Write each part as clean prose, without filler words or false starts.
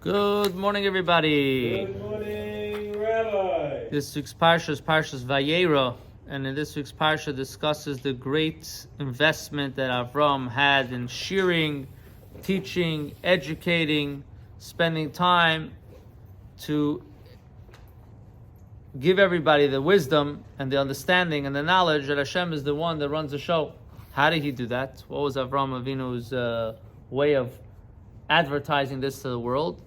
Good morning, everybody. Good morning, Rabbi. This week's parsha is Parshas Vayeira, and in this week's parsha discusses the great investment that Avram had in shearing, teaching, educating, spending time to give everybody the wisdom and the understanding and the knowledge that Hashem is the one that runs the show. How did he do that? What was Avram Avinu's way of advertising this to the world?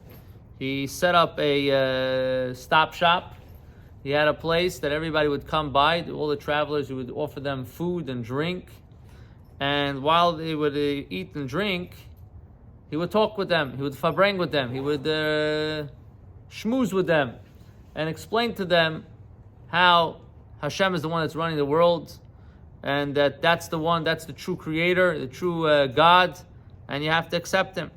He set up a stop shop. He had a place that everybody would come by. All the travelers, he would offer them food and drink. And while they would eat and drink, he would talk with them. He would fabreng with them. He would schmooze with them and explain to them how Hashem is the one that's running the world, and that's the true creator, the true God, and you have to accept him.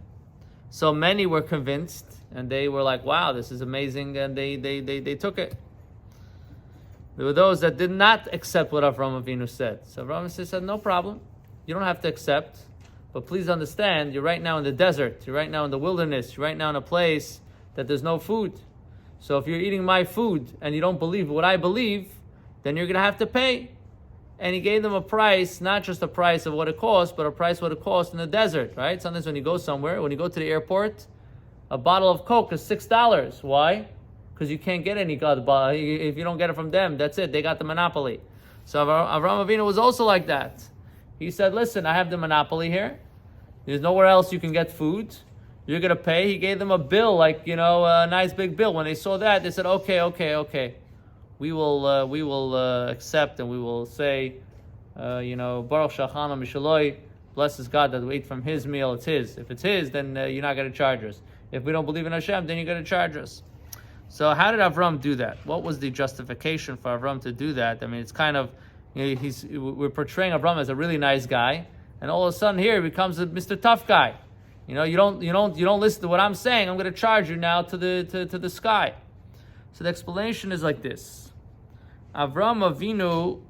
So many were convinced, and they were like, wow, this is amazing, and they took it. There were those that did not accept what Avram Avinu said. So Avram Avinu said, no problem. You don't have to accept, but please understand, you're right now in the desert, you're right now in the wilderness, you're right now in a place that there's no food. So if you're eating my food and you don't believe what I believe, then you're going to have to pay. And he gave them a price, not just a price of what it costs, but a price of what it costs in the desert, right? Sometimes when you go somewhere, when you go to the airport, a bottle of Coke is $6. Why? Because you can't get any God. If you don't get it from them, that's it. They got the monopoly. So Avram Avinu was also like that. He said, listen, I have the monopoly here. There's nowhere else you can get food. You're going to pay. He gave them a bill, like, a nice big bill. When they saw that, they said, okay. We will accept, and we will say, Baruch Shachana Mishaloi, blesses God that we ate from His meal. It's His. If it's His, then you're not going to charge us. If we don't believe in Hashem, then you're going to charge us. So how did Avram do that? What was the justification for Avram to do that? I mean, it's kind of, we're portraying Avram as a really nice guy, and all of a sudden here he becomes a Mr. Tough Guy. You don't listen to what I'm saying. I'm going to charge you now to the sky. So the explanation is like this. Avram Avinu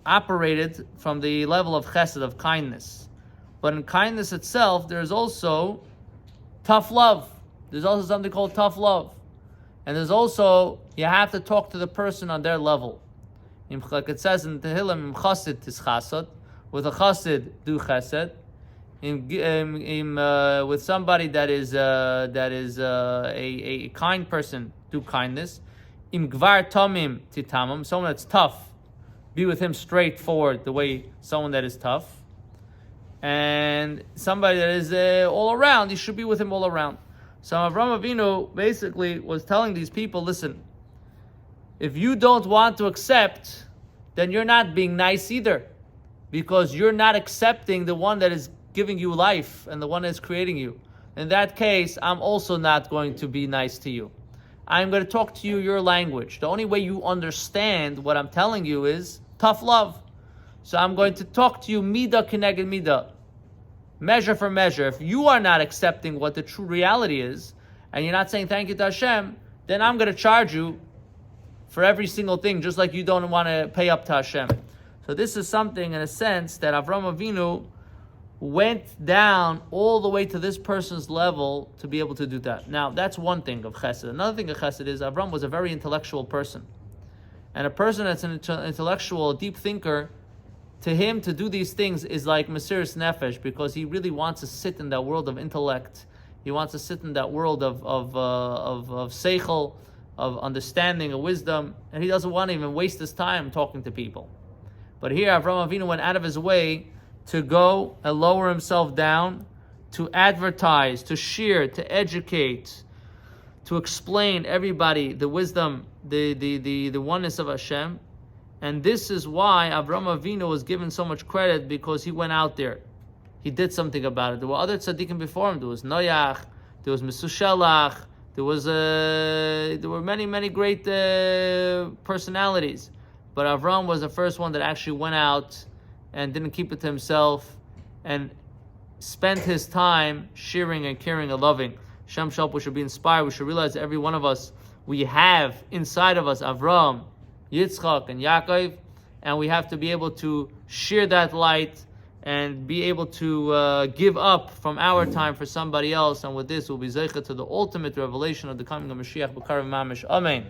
operated from the level of chesed, of kindness. But in kindness itself, there's also tough love. There's also something called tough love. And there's also, you have to talk to the person on their level. Like it says in Tehillim, Im chassid tis chasad. With a chassid, do chesed. With somebody that is a kind person, do kindness. Im gvar tamim titamim, someone that's tough, be with him straightforward, the way someone that is tough. And somebody that is all around, you should be with him all around. So Avram Avinu basically was telling these people, listen, if you don't want to accept, then you're not being nice either, because you're not accepting the one that is giving you life and the one that is creating you. In that case, I'm also not going to be nice to you. I'm going to talk to you your language. The only way you understand what I'm telling you is tough love. So I'm going to talk to you midah keneged midah, measure for measure. If you are not accepting what the true reality is, and you're not saying thank you to Hashem, then I'm going to charge you for every single thing, just like you don't want to pay up to Hashem. So this is something, in a sense, that Avram Avinu went down all the way to this person's level to be able to do that. Now, that's one thing of chesed. Another thing of chesed is Avram was a very intellectual person. And a person that's an intellectual, deep thinker, to him to do these things is like Mesiras Nefesh, because he really wants to sit in that world of intellect. He wants to sit in that world of seichel, of understanding, of wisdom, and he doesn't want to even waste his time talking to people. But here, Avram Avinu went out of his way to go and lower himself down, to advertise, to share, to educate, to explain everybody the wisdom, the oneness of Hashem. And this is why Avram Avinu was given so much credit, because he went out there. He did something about it. There were other tzaddikim before him. There was Noach, there was Mesushelach, there were many great personalities. But Avram was the first one that actually went out and didn't keep it to himself, and spent his time sharing and caring and loving. Shem Shalom, we should be inspired. We should realize that every one of us, we have inside of us Avram, Yitzchak, and Yaakov, and we have to be able to share that light and be able to give up from our time for somebody else, and with this we'll be zeicha to the ultimate revelation of the coming of Mashiach b'karev mamish. Amen.